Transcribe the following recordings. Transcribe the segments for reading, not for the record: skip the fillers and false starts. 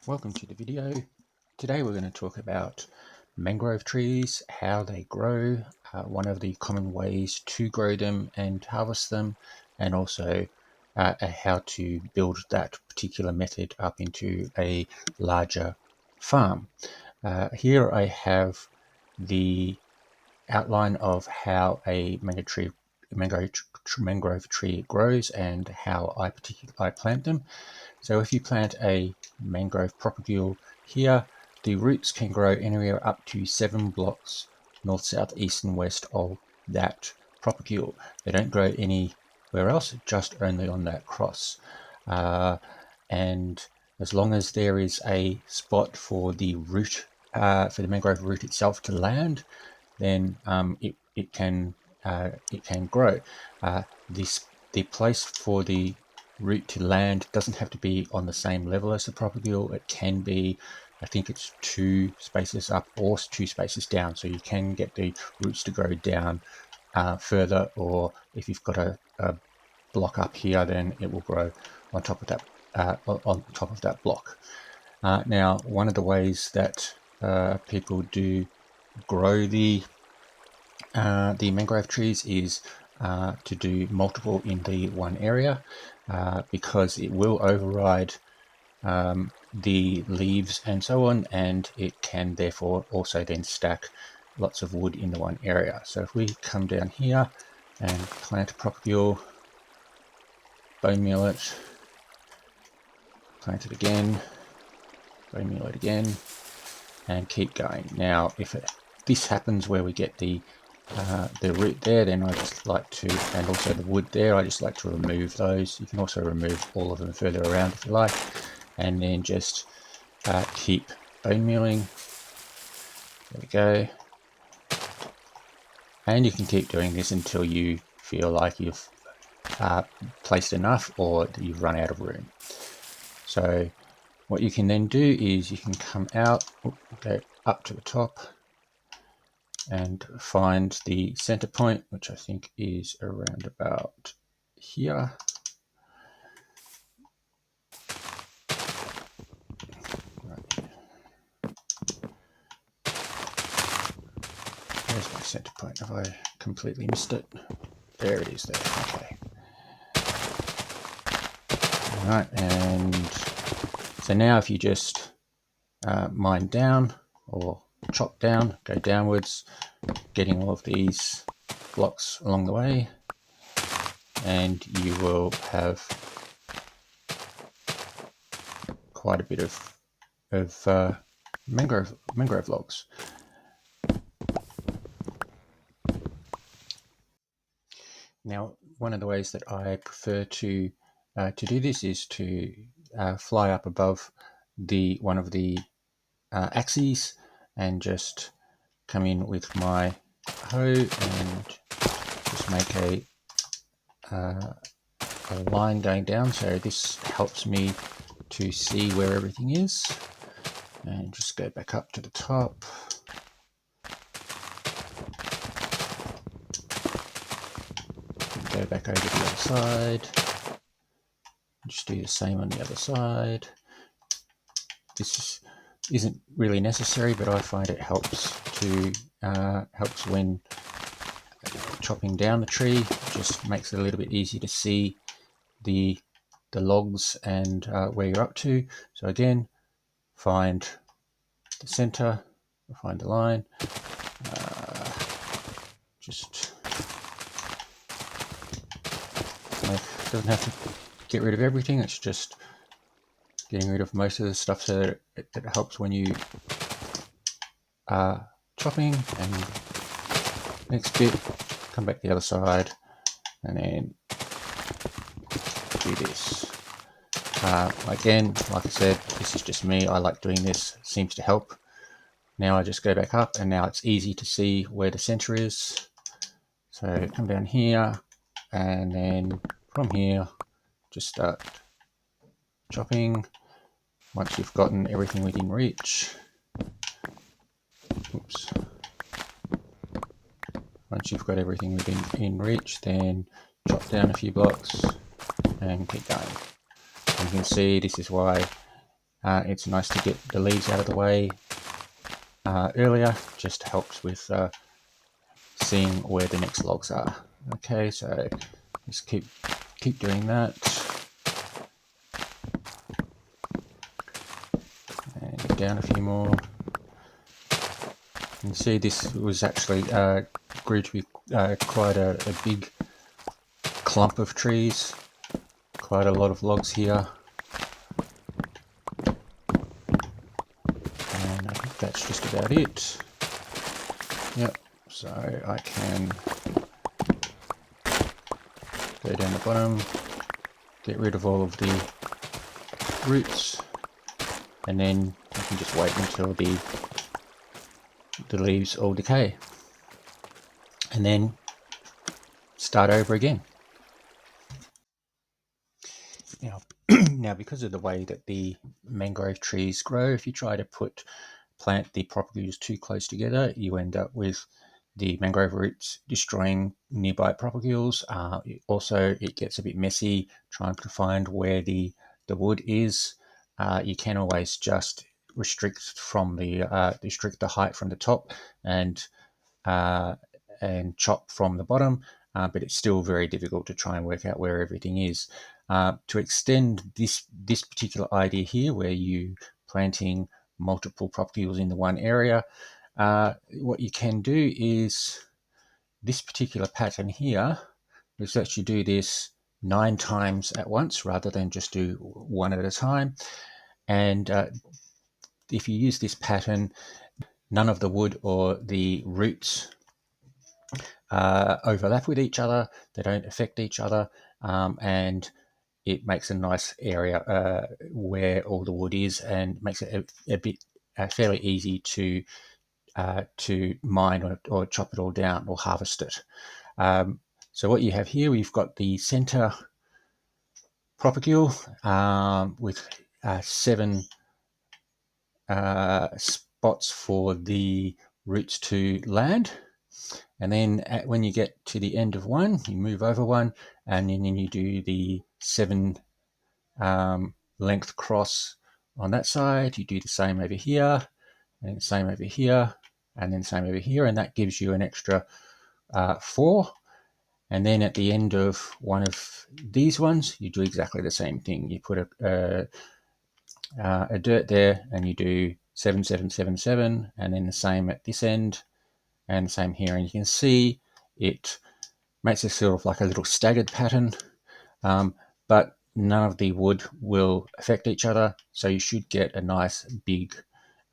Welcome to the video. Today we're going to talk about mangrove trees, how they grow, one of the common ways to grow them and harvest them, and also how to build that particular method up into a larger farm. Here I have the outline of how a mangrove tree grows and how I plant them. So if you plant a mangrove propagule here, the roots can grow anywhere up to 7 blocks north, south, east and west of that propagule. They don't grow anywhere else, just only on that cross. And as long as there is a spot for the root, for the mangrove root itself to land, then it can grow. The place for the root to land doesn't have to be on the same level as the propagule. It can be, I think it's 2 spaces up or 2 spaces down, so you can get the roots to grow down further, or if you've got a block up here, then it will grow on top of that block. Now, one of the ways that people do grow the mangrove trees is to do multiple in the one area, because it will override the leaves and so on, and it can therefore also then stack lots of wood in the one area. So if we come down here and plant a propagule, bone meal it, plant it again, bone meal it again, and keep going. Now if this happens where we get the root there, then I just like to, and also the wood there, I just like to remove those. You can also remove all of them further around if you like, and then just keep bone mealing. There we go. And you can keep doing this until you feel like you've placed enough or that you've run out of room. So what you can then do is you can come out, go up to the top, and find the center point, which I think is around about here. Right. There's my center point. Have I completely missed it? There it is there. Okay. All right, and so now if you just mine down or chop down, go downwards, getting all of these blocks along the way, and you will have quite a bit of mangrove logs. Now, one of the ways that I prefer to do this is to fly up above one of the axes and just come in with my hoe and just make a line going down. So this helps me to see where everything is, and just go back up to the top. Go back over to the other side. Just do the same on the other side. This isn't really necessary, but I find it helps when chopping down the tree. It just makes it a little bit easier to see the logs and where you're up to. So again, find the center, find the line, just doesn't have to get rid of everything, it's just getting rid of most of the stuff so that it helps when you are chopping. And next bit, come back the other side and then do this. Again, like I said, this is just me. I like doing this, it seems to help. Now I just go back up, and now it's easy to see where the center is. So come down here, and then from here, just start chopping. Once you've gotten everything within reach, oops. Once you've got everything within reach, then chop down a few blocks and keep going. And you can see this is why It's nice to get the leaves out of the way earlier, just helps with seeing where the next logs are. Okay, so just keep doing that. And down a few more. You can see this was actually grew to be quite a big clump of trees. Quite a lot of logs here. And I think that's just about it. Yep, so I can go down the bottom, get rid of all of the roots, and then I can just wait until the leaves all decay, and then start over again. Now, now because of the way that the mangrove trees grow, if you try to plant the propagules too close together, you end up with the mangrove roots destroying nearby propagules. Also, it gets a bit messy trying to find where the wood is. You can always just restrict the height from the top and chop from the bottom, but it's still very difficult to try and work out where everything is. To extend this particular idea here, where you planting multiple propagules in the one area, what you can do is this particular pattern here is that you do this 9 times at once rather than just do one at a time. And if you use this pattern, none of the wood or the roots overlap with each other, they don't affect each other, and it makes a nice area where all the wood is, and makes it a bit fairly easy to mine or chop it all down or harvest it. So what you have here, we've got the center propagule with 7 spots for the roots to land. And then when you get to the end of one, you move over one, and then you do the 7 length cross on that side. You do the same over here, and the same over here, and then the same over here, and that gives you an extra 4. And then at the end of one of these ones, you do exactly the same thing. You put a dirt there, and you do 7, 7, 7, 7, and then the same at this end, and the same here. And you can see it makes it sort of like a little staggered pattern, but none of the wood will affect each other, so you should get a nice big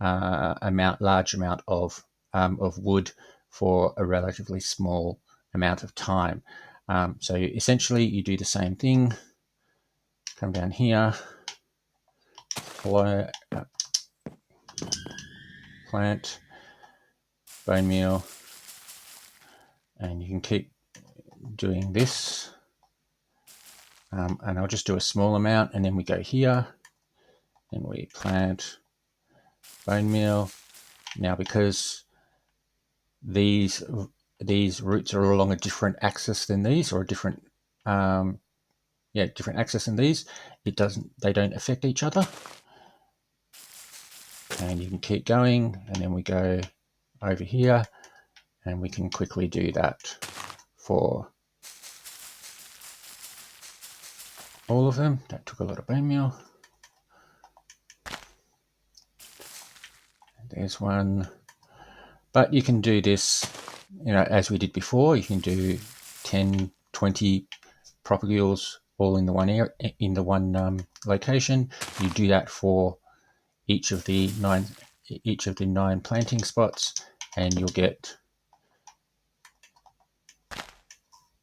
large amount of wood for a relatively small amount of time. So essentially you do the same thing, come down here, follow, plant, bone meal, and you can keep doing this. And I'll just do a small amount, and then we go here, and we plant bone meal. Now, because these roots are along a different axis than these, or a different different axis than these, they don't affect each other. And you can keep going, and then we go over here, and we can quickly do that for all of them. That took a lot of bone meal. There's one. But you can do this, as we did before. You can do 10, 20 propagules all in the one area, in the one location. You do that for each of the 9 planting spots, and you'll get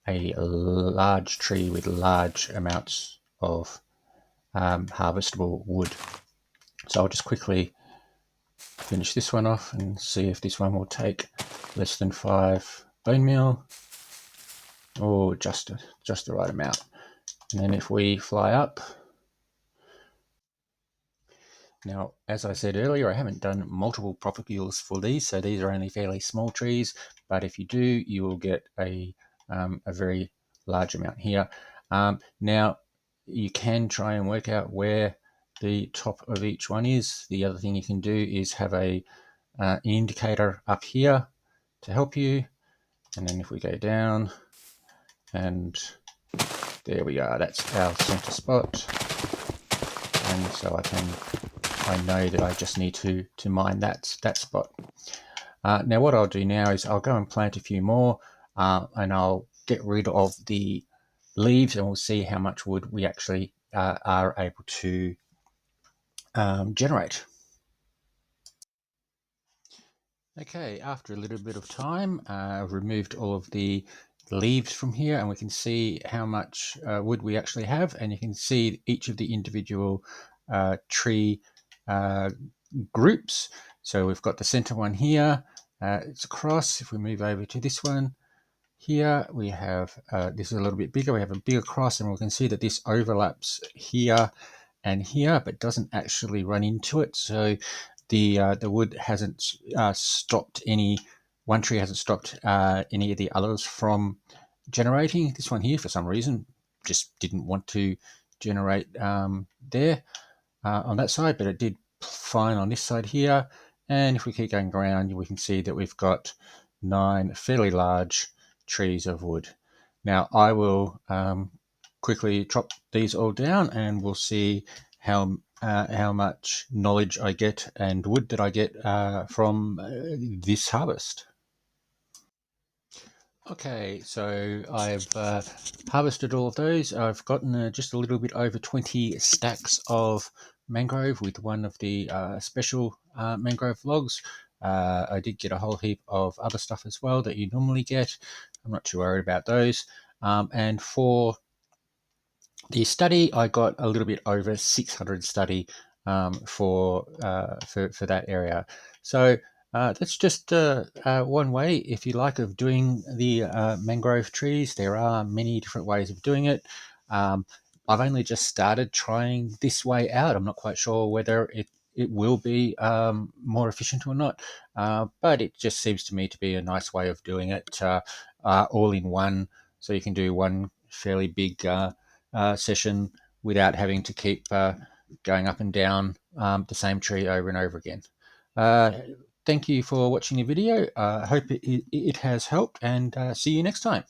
a large tree with large amounts of harvestable wood. So I'll just quickly finish this one off and see if this one will take less than 5 bone meal, or just the right amount. And then if we fly up, now as I said earlier, I haven't done multiple propagules for these, so these are only fairly small trees, but if you do, you will get a very large amount here. Now you can try and work out where the top of each one is. The other thing you can do is have an indicator up here to help you. And then if we go down, and there we are, that's our center spot. And so I know that I just need to mine that spot. Now what I'll do now is I'll go and plant a few more, and I'll get rid of the leaves, and we'll see how much wood we actually are able to generate. Okay, after a little bit of time, I've removed all of the leaves from here, and we can see how much wood we actually have, and you can see each of the individual tree groups. So we've got the center one here, it's across. If we move over to this one here, we have this is a little bit bigger. We have a bigger cross, and we can see that this overlaps here and here, but doesn't actually run into it. So the wood hasn't stopped any. One tree hasn't stopped any of the others from generating. This one here, for some reason, just didn't want to generate there on that side, but it did fine on this side here. And if we keep going around, we can see that we've got 9 fairly large trees of wood. Now I will quickly chop these all down, and we'll see how much knowledge I get and wood that I get from this harvest. Okay, so I've harvested all of those. I've gotten just a little bit over 20 stacks of mangrove with one of the special mangrove logs. I did get a whole heap of other stuff as well that you normally get. I'm not too worried about those. And for the study, I got a little bit over 600 study for that area. So that's just one way, if you like, of doing the mangrove trees. There are many different ways of doing it. I've only just started trying this way out. I'm not quite sure whether it will be more efficient or not, but it just seems to me to be a nice way of doing it all in one. So you can do one fairly big session without having to keep going up and down the same tree over and over again. Uh, Thank you for watching the video. I hope it has helped, and see you next time.